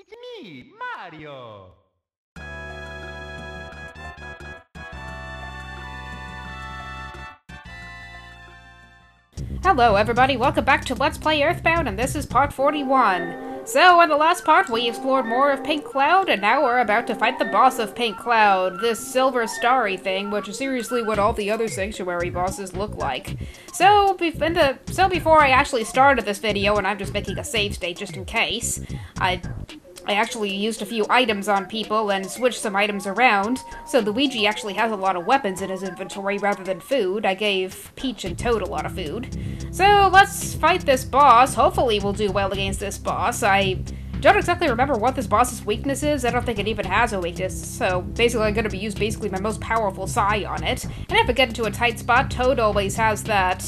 It's me, Mario! Hello everybody, welcome back to Let's Play Earthbound, and this is part 41. So, in the last part, we explored more of Pink Cloud, and now we're about to fight the boss of Pink Cloud, this silver starry thing, which is seriously what all the other Sanctuary bosses look like. So before I actually started this video, and I'm just making a save state just in case, I actually used a few items on people and switched some items around, so Luigi actually has a lot of weapons in his inventory rather than food. I gave Peach and Toad a lot of food. So let's fight this boss. Hopefully we'll do well against this boss. I don't exactly remember what this boss's weakness is. I don't think it even has a weakness, so basically I'm going to use my most powerful Psy on it. And if I get into a tight spot, Toad always has that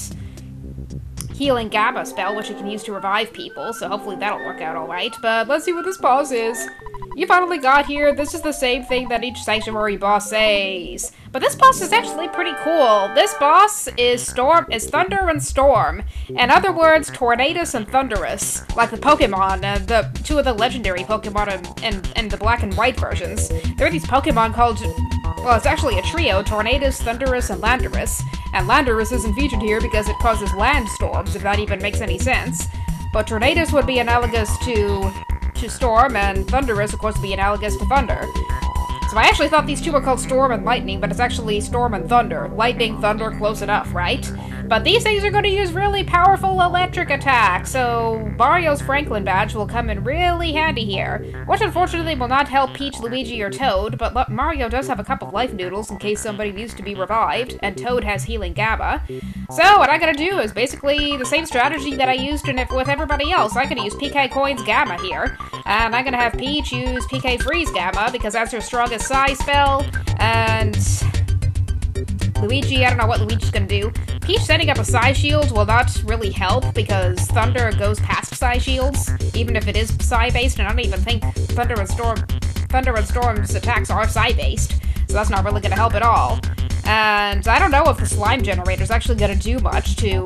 healing Gamma spell, which you can use to revive people, so hopefully that'll work out alright. But let's see what this boss is. You finally got here. This is the same thing that each Sanctuary boss says. But this boss is actually pretty cool. This boss is Thunder and Storm. In other words, Tornadus and Thundurus. Like the Pokemon, the two of the legendary Pokemon in the black and white versions. There are these Pokemon called, well, it's actually a trio, Tornadus, Thundurus, and Landorus. And Landorus isn't featured here because it causes land storms, if that even makes any sense. But Tornadus would be analogous to Storm, and Thundurus, of course, would be analogous to Thunder. So I actually thought these two were called Storm and Lightning, but it's actually Storm and Thunder. Lightning, Thunder, close enough, right? But these things are going to use really powerful electric attacks, so Mario's Franklin badge will come in really handy here. Which unfortunately will not help Peach, Luigi, or Toad, but Mario does have a couple of life noodles in case somebody needs to be revived, and Toad has healing Gamma. So what I'm going to do is basically the same strategy that I used with everybody else. I'm going to use PK Coins Gamma here, and I'm going to have Peach use PK Freeze Gamma, because that's her strongest Psy spell, and Luigi, I don't know what Luigi's gonna do. Peach setting up a Psy shield will not really help because Thunder goes past Psy shields, even if it is Psy-based, and I don't even think Thunder and Storm's attacks are Psy-based, so that's not really gonna help at all. And I don't know if the slime generator is actually gonna do much to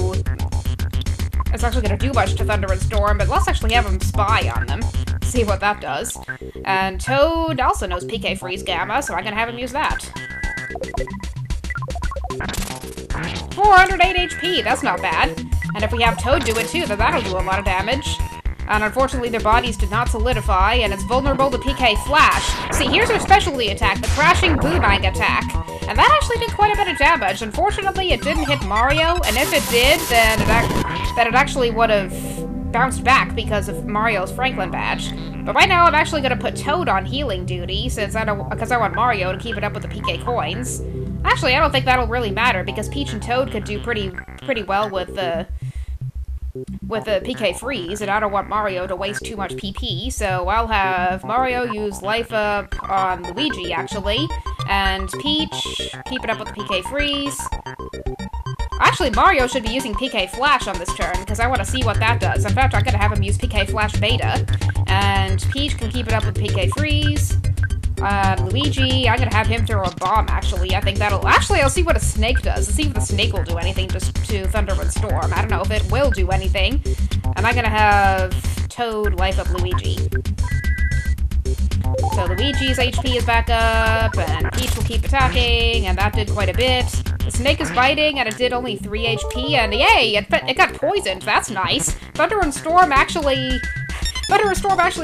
Thunder and Storm, but let's actually have him spy on them. See what that does. And Toad also knows PK Freeze Gamma, so I'm gonna have him use that. 408 HP, that's not bad. And if we have Toad do it too, then that'll do a lot of damage. And unfortunately their bodies did not solidify, and it's vulnerable to PK Flash. See, here's her specialty attack, the Crashing Boomerang attack. And that actually did quite a bit of damage. Unfortunately, it didn't hit Mario, and if it did, then it actually would have bounced back because of Mario's Franklin badge. But right now I'm actually going to put Toad on healing duty, because I want Mario to keep it up with the PK coins. Actually, I don't think that'll really matter, because Peach and Toad could do pretty well with the PK Freeze, and I don't want Mario to waste too much PP, so I'll have Mario use Life Up on Luigi, actually, and Peach keep it up with the PK Freeze. Actually, Mario should be using PK Flash on this turn, because I want to see what that does. In fact, I'm going to have him use PK Flash Beta, and Peach can keep it up with PK Freeze. Luigi, I'm gonna have him throw a bomb, actually. I think that'll... Actually, I'll see what a snake does. Let's see if the snake will do anything just to Thunder and Storm. I don't know if it will do anything. And I'm gonna have Toad life up Luigi. So Luigi's HP is back up, and Peach will keep attacking, and that did quite a bit. The snake is biting, and it did only 3 HP, and yay! It got poisoned. That's nice. Thunder and Storm actually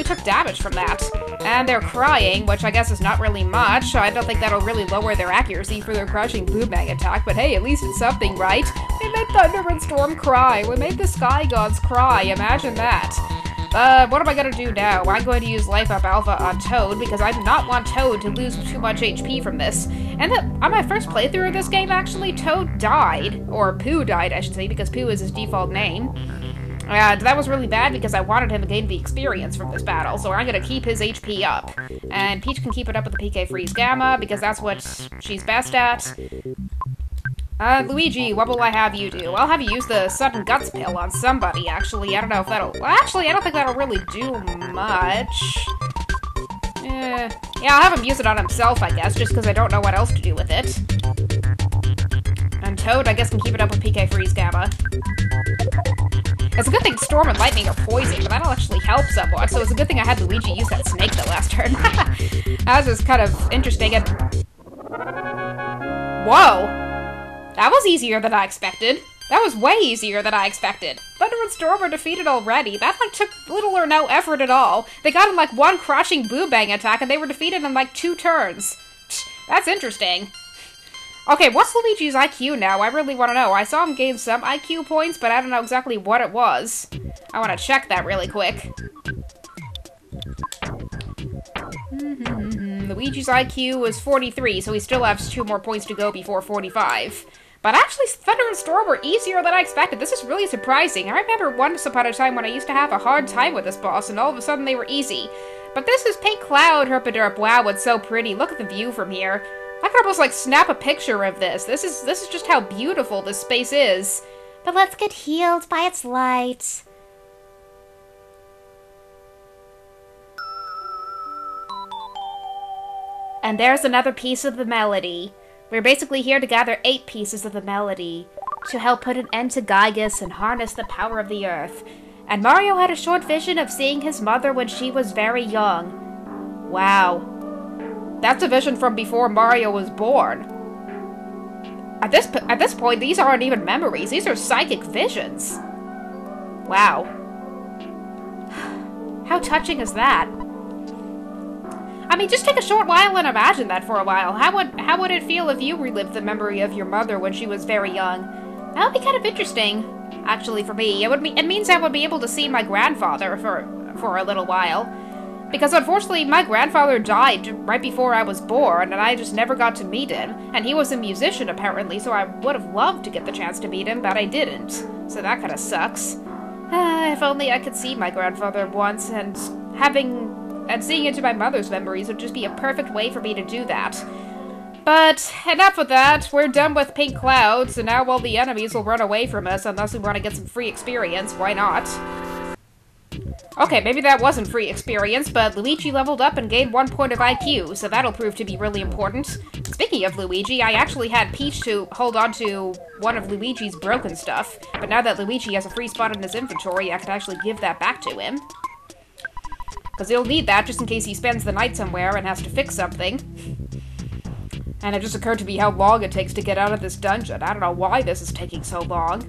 took damage from that. And they're crying, which I guess is not really much. I don't think that'll really lower their accuracy for their Crushing Boomerang attack, but hey, at least it's something, right? We made Thunder and Storm cry. We made the Sky Gods cry. Imagine that. What am I gonna do now? I'm going to use Life Up Alpha on Toad, because I do not want Toad to lose too much HP from this. And on my first playthrough of this game, actually, Toad died. Or Pooh died, I should say, because Pooh is his default name. And that was really bad because I wanted him to gain the experience from this battle, so I'm gonna keep his HP up. And Peach can keep it up with the PK Freeze Gamma, because that's what she's best at. Luigi, what will I have you do? I'll have you use the Sudden Guts pill on somebody, actually. I don't know if that'll... Well, actually, I don't think that'll really do much. Yeah, I'll have him use it on himself, I guess, just because I don't know what else to do with it. And Toad, I guess, can keep it up with PK Freeze Gamma. It's a good thing Storm and Lightning are poison, but that'll actually help somewhat, so it's a good thing I had Luigi use that snake the last turn. That was just kind of interesting, and... Whoa! That was easier than I expected. That was way easier than I expected. Thunder and Storm are defeated already. That, like, took little or no effort at all. They got in, like, one crushing boo-bang attack, and they were defeated in, like, 2 turns. That's interesting. Okay, what's Luigi's IQ now? I really want to know. I saw him gain some IQ points, but I don't know exactly what it was. I want to check that really quick. Luigi's IQ was 43, so he still has 2 more points to go before 45. But actually, Thunder and Storm were easier than I expected. This is really surprising. I remember once upon a time when I used to have a hard time with this boss, and all of a sudden they were easy. But this is Pink Cloud, Herpaderp. Wow, it's so pretty. Look at the view from here. I could almost, like, snap a picture of this. This is just how beautiful this space is. But let's get healed by its light. And there's another piece of the melody. We're basically here to gather 8 pieces of the melody to help put an end to Gygus and harness the power of the earth. And Mario had a short vision of seeing his mother when she was very young. Wow. That's a vision from before Mario was born. At this point, these aren't even memories. These are psychic visions. Wow. How touching is that? I mean, just take a short while and imagine that for a while. How would it feel if you relived the memory of your mother when she was very young? That would be kind of interesting, actually, for me. It means I would be able to see my grandfather for a little while. Because unfortunately, my grandfather died right before I was born, and I just never got to meet him. And he was a musician, apparently, so I would have loved to get the chance to meet him, but I didn't. So that kind of sucks. If only I could see my grandfather once, and seeing into my mother's memories would just be a perfect way for me to do that. But enough with that. We're done with Pink Cloud, so now all the enemies will run away from us unless we want to get some free experience. Why not? Okay, maybe that wasn't free experience, but Luigi leveled up and gained 1 point of IQ, so that'll prove to be really important. Speaking of Luigi, I actually had Peach to hold on to one of Luigi's broken stuff, but now that Luigi has a free spot in his inventory, I could actually give that back to him. Because he'll need that just in case he spends the night somewhere and has to fix something. And it just occurred to me how long it takes to get out of this dungeon. I don't know why this is taking so long.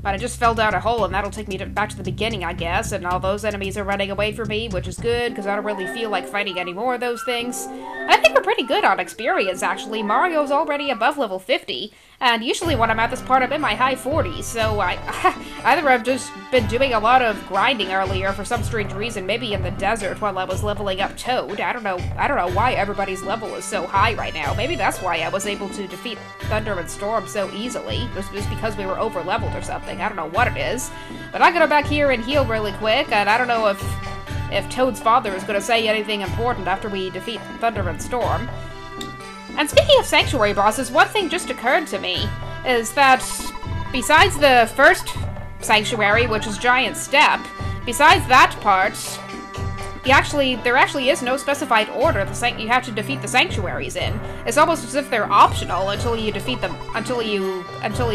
But I just fell down a hole, and that'll take me back to the beginning, I guess, and all those enemies are running away from me, which is good, because I don't really feel like fighting any more of those things. And I think we're pretty good on experience, actually. Mario's already above level 50, and usually when I'm at this part, I'm in my high 40s, so either I've just been doing a lot of grinding earlier for some strange reason, maybe in the desert while I was leveling up Toad. I don't know why everybody's level is so high right now. Maybe that's why I was able to defeat Thunder and Storm so easily. It was just because we were over-leveled or something. I don't know what it is. But I'm gonna go back here and heal really quick, and I don't know if Toad's father is gonna say anything important after we defeat Thunder and Storm. And speaking of Sanctuary bosses, one thing just occurred to me is that besides the first Sanctuary, which is Giant Step, besides that part, there actually is no specified order you have to defeat the Sanctuaries in. It's almost as if they're optional until you defeat them, until you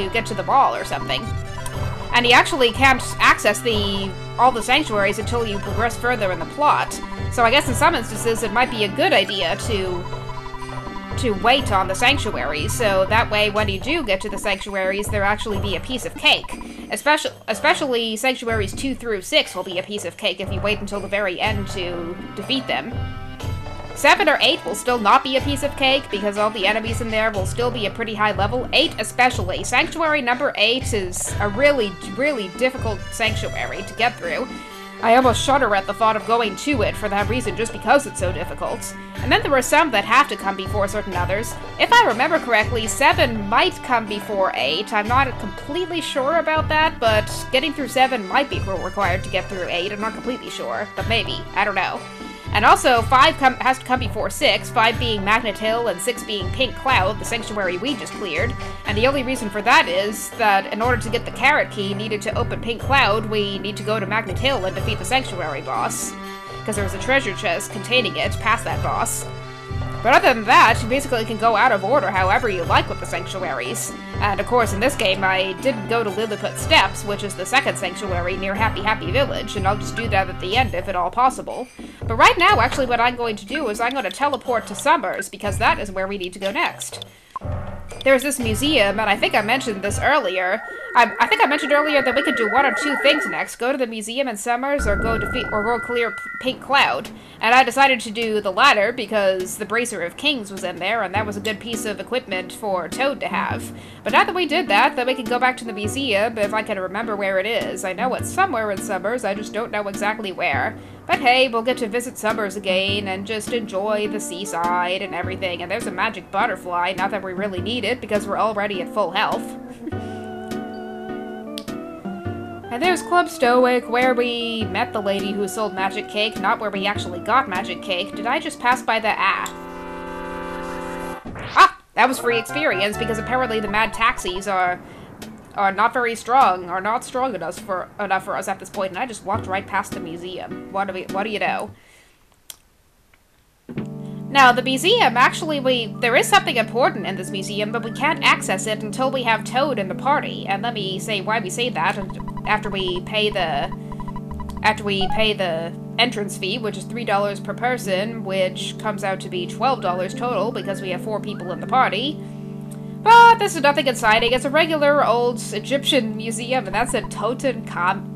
get to the ball or something. And you actually can't access all the Sanctuaries until you progress further in the plot. So I guess in some instances it might be a good idea to wait on the Sanctuaries, so that way when you do get to the Sanctuaries, there'll actually be a piece of cake. Especially Sanctuaries 2 through 6 will be a piece of cake if you wait until the very end to defeat them. 7 or 8 will still not be a piece of cake, because all the enemies in there will still be a pretty high level. 8 especially. Sanctuary number 8 is a really, really difficult sanctuary to get through. I almost shudder at the thought of going to it for that reason, just because it's so difficult. And then there are some that have to come before certain others. If I remember correctly, 7 might come before 8. I'm not completely sure about that, but getting through 7 might be required to get through 8. I'm not completely sure, but maybe. I don't know. And also, 5 has to come before 6, 5 being Magnet Hill and 6 being Pink Cloud, the sanctuary we just cleared. And the only reason for that is that in order to get the carrot key needed to open Pink Cloud, we need to go to Magnet Hill and defeat the sanctuary boss. Because there's a treasure chest containing it past that boss. But other than that, you basically can go out of order however you like with the sanctuaries. And of course, in this game, I didn't go to Lilliput Steps, which is the second sanctuary near Happy Happy Village, and I'll just do that at the end if at all possible. But right now, actually, what I'm going to do is I'm going to teleport to Summers, because that is where we need to go next. There's this museum, and I think I mentioned this earlier. I think I mentioned earlier that we could do one or two things next. Go to the museum in Summers, or go clear Pink Cloud. And I decided to do the latter because the Bracer of Kings was in there, and that was a good piece of equipment for Toad to have. But now that we did that, then we can go back to the museum if I can remember where it is. I know it's somewhere in Summers, I just don't know exactly where. But hey, we'll get to visit Summers again and just enjoy the seaside and everything. And there's a magic butterfly, not that we really need it because we're already at full health. And there's Club Stoic, where we met the lady who sold magic cake, not where we actually got magic cake. Did I just pass by the Ah! That was free experience, because apparently the mad taxis are not very strong, are not strong enough for us at this point, and I just walked right past the museum. What do you know? Now, the museum, actually, there is something important in this museum, but we can't access it until we have Toad in the party. And let me say why we say that after we pay the entrance fee, which is $3 per person, which comes out to be $12 total because we have 4 people in the party. But this is nothing exciting. It's a regular old Egyptian museum, and that's at Tutankhamun.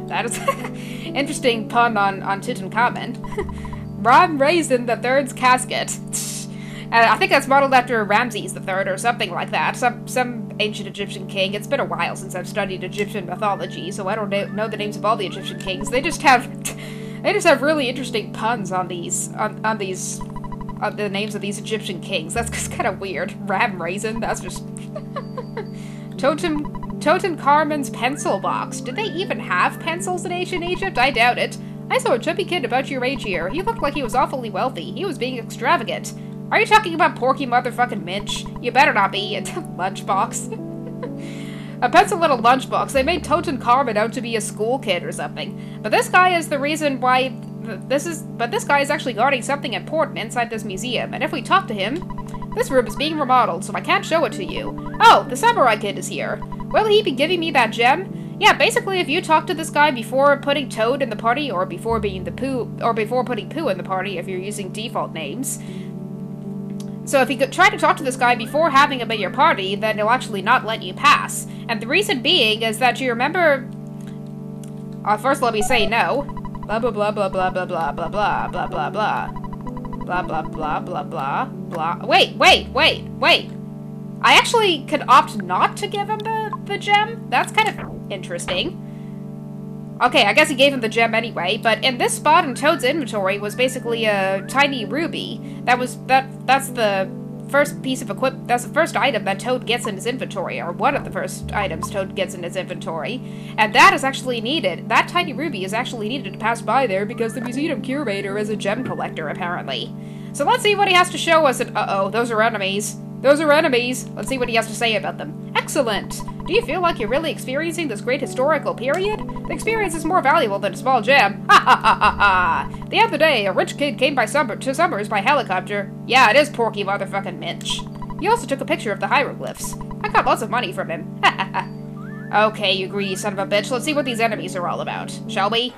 That is interesting pun on Tutankhamun. Ram Raisin III's casket. I think that's modeled after Ramses III or something like that. Some ancient Egyptian king. It's been a while since I've studied Egyptian mythology, so I don't know the names of all the Egyptian kings. They just have really interesting puns on the names of these Egyptian kings. That's kind of weird. Ram Raisin. That's just Tutankhamun's pencil box. Did they even have pencils in ancient Egypt? I doubt it. I saw a chubby kid about your age here. He looked like he was awfully wealthy. He was being extravagant. Are you talking about Porky motherfucking Minch? You better not be. A lunchbox. A pencil in a lunchbox. They made Tutankhamun out to be a school kid or something. But this guy is the reason why But this guy is actually guarding something important inside this museum, and if we talk to him... This room is being remodeled, so I can't show it to you. Oh, the samurai kid is here. Will he be giving me that gem? Yeah, basically, if you talk to this guy before putting Toad in the party, or before putting Pooh in the party, if you're using default names. So if you could try to talk to this guy before having him at your party, then he'll actually not let you pass. And the reason being is that you remember... first let me say no. Blah blah blah blah blah blah blah blah blah blah blah blah. Blah blah blah blah blah blah. Wait. I actually could opt not to give him the gem? That's kind of interesting. Okay, I guess he gave him the gem anyway, but in this spot in Toad's inventory was basically a tiny ruby. That's the first piece of equipment, that's the first item that Toad gets in his inventory, or one of the first items Toad gets in his inventory. And that is actually needed. That tiny ruby is actually needed to pass by there because the museum curator is a gem collector, apparently. So let's see what he has to show us. Uh-oh, those are enemies. Those are enemies. Let's see what he has to say about them. Excellent! Do you feel like you're really experiencing this great historical period? The experience is more valuable than a small gem. Ha ha ha ha ha! The other day, a rich kid came to Summers by helicopter. Yeah, it is Porky motherfucking Minch. He also took a picture of the hieroglyphs. I got lots of money from him. Ha ha ha. Okay, you greedy son of a bitch. Let's see what these enemies are all about, shall we?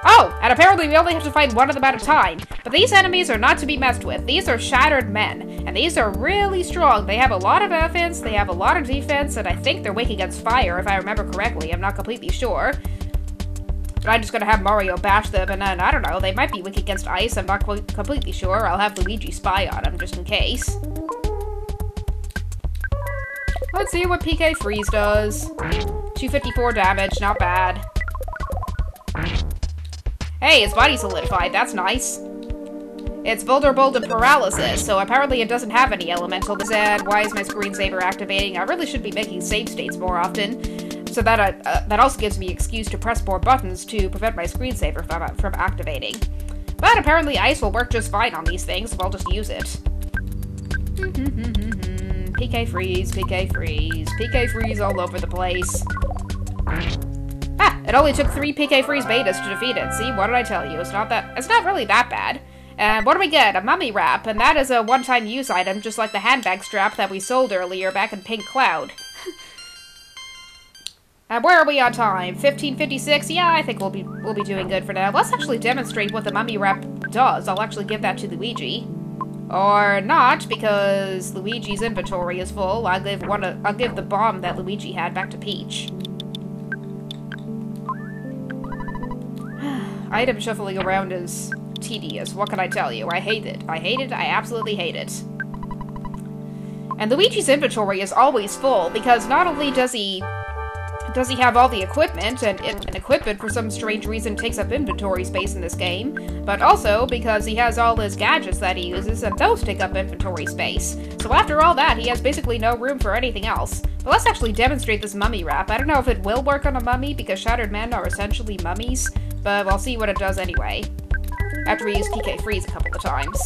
Oh, and apparently we only have to fight one of them at a time. But these enemies are not to be messed with. These are shattered men, and these are really strong. They have a lot of offense, they have a lot of defense, and I think they're weak against fire, if I remember correctly. I'm not completely sure. But I'm just gonna have Mario bash them, and then, I don't know, they might be weak against ice. I'm not completely sure. I'll have Luigi spy on them, just in case. Let's see what PK Freeze does. 254 damage, not bad. Hey, his body's solidified, that's nice. It's vulnerable to paralysis, so apparently it doesn't have any elemental to add. Why is my screensaver activating? I really should be making save states more often, so that that also gives me an excuse to press more buttons to prevent my screensaver from activating. But apparently ice will work just fine on these things, so I'll just use it. PK Freeze, PK Freeze, PK Freeze all over the place. Ah! It only took 3 PK Freeze betas to defeat it. See, what did I tell you? It's not really that bad. And what do we get? A mummy wrap, and that is a one-time use item, just like the handbag strap that we sold earlier back in Pink Cloud. And where are we on time? 15:56? Yeah, I think we'll be doing good for now. Let's actually demonstrate what the mummy wrap does. I'll actually give that to Luigi. Or not, because Luigi's inventory is full. I'll give the bomb that Luigi had back to Peach. Item shuffling around is tedious. What can I tell you? I hate it. I hate it. I absolutely hate it. And Luigi's inventory is always full, because not only does he have all the equipment, and equipment for some strange reason takes up inventory space in this game, but also because he has all his gadgets that he uses, and those take up inventory space. So after all that, he has basically no room for anything else. But let's actually demonstrate this mummy wrap. I don't know if it will work on a mummy, because Shattered Men are essentially mummies, but we'll see what it does anyway. After we use PK Freeze a couple of times.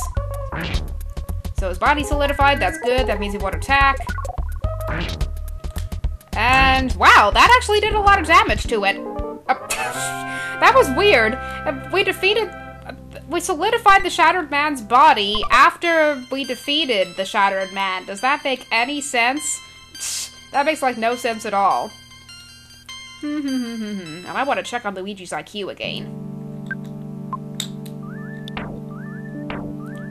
So his body's solidified, that's good, that means he won't attack. And, wow, that actually did a lot of damage to it. That was weird. We solidified the Shattered Man's body after we defeated the Shattered Man. Does that make any sense? That makes, like, no sense at all. I might want to check on Luigi's IQ again.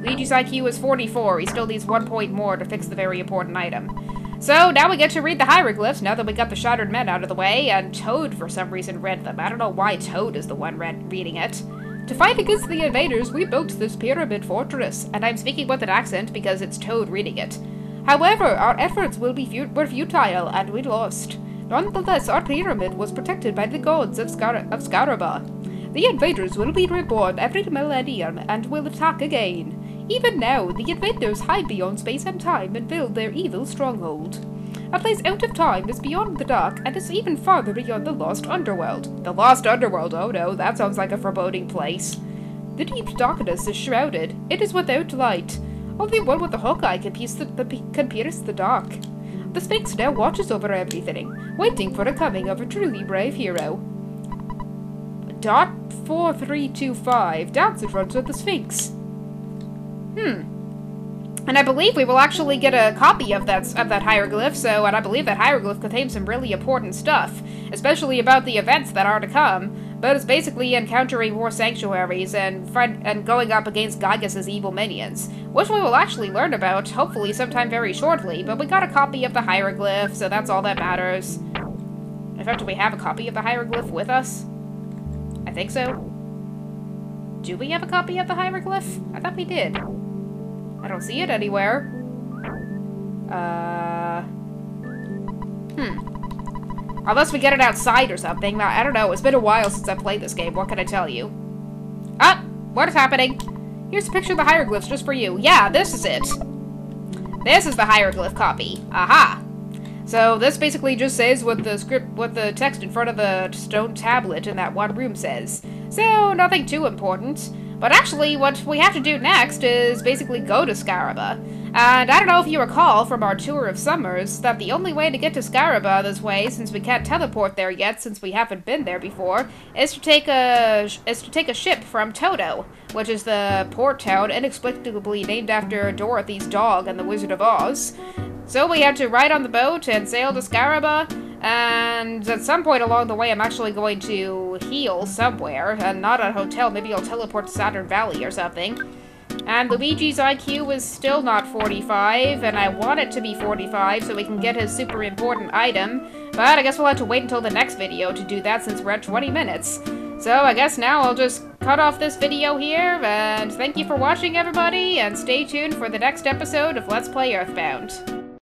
Luigi's IQ is 44. He still needs 1 point more to fix the very important item. So, now we get to read the hieroglyphs, now that we got the Shattered Men out of the way, and Toad, for some reason, read them. I don't know why Toad is the one reading it. To fight against the invaders, we built this pyramid fortress, and I'm speaking with an accent because it's Toad reading it. However, our efforts were futile, and we lost. Nonetheless, our pyramid was protected by the gods of Scaraba. The invaders will be reborn every millennium, and will attack again. Even now, the invaders hide beyond space and time and build their evil stronghold. A place out of time is beyond the dark, and is even farther beyond the Lost Underworld. The Lost Underworld, oh no, that sounds like a foreboding place. The deep darkness is shrouded. It is without light. Only one with a hawk-eye can pierce the dark. The Sphinx now watches over everything, waiting for the coming of a truly brave hero. Dot 4325. That's in front of the Sphinx. And I believe we will actually get a copy of that hieroglyph, and I believe that hieroglyph contains some really important stuff, especially about the events that are to come, but it's basically encountering more sanctuaries and going up against Gygas's evil minions, which we will actually learn about, hopefully sometime very shortly, but we got a copy of the hieroglyph, so that's all that matters. In fact, do we have a copy of the hieroglyph with us? I think so. Do we have a copy of the hieroglyph? I thought we did. I don't see it anywhere. Unless we get it outside or something. I don't know. It's been a while since I played this game. What can I tell you? Ah! What is happening? Here's a picture of the hieroglyphs just for you. Yeah, this is it. This is the hieroglyph copy. Aha! So this basically just says what the text in front of the stone tablet in that one room says. So, nothing too important. But actually, what we have to do next is basically go to Scaraba. And I don't know if you recall from our tour of Summers that the only way to get to Scaraba this way, since we can't teleport there yet, since we haven't been there before, is to take a ship from Toto, which is the port town inexplicably named after Dorothy's dog and the Wizard of Oz. So we had to ride on the boat and sail to Scaraba, and at some point along the way I'm actually going to heal somewhere, and not at a hotel. Maybe I'll teleport to Saturn Valley or something. And Luigi's IQ is still not 45, and I want it to be 45 so we can get his super important item, but I guess we'll have to wait until the next video to do that since we're at 20 minutes. So I guess now I'll just cut off this video here, and thank you for watching everybody, and stay tuned for the next episode of Let's Play Earthbound.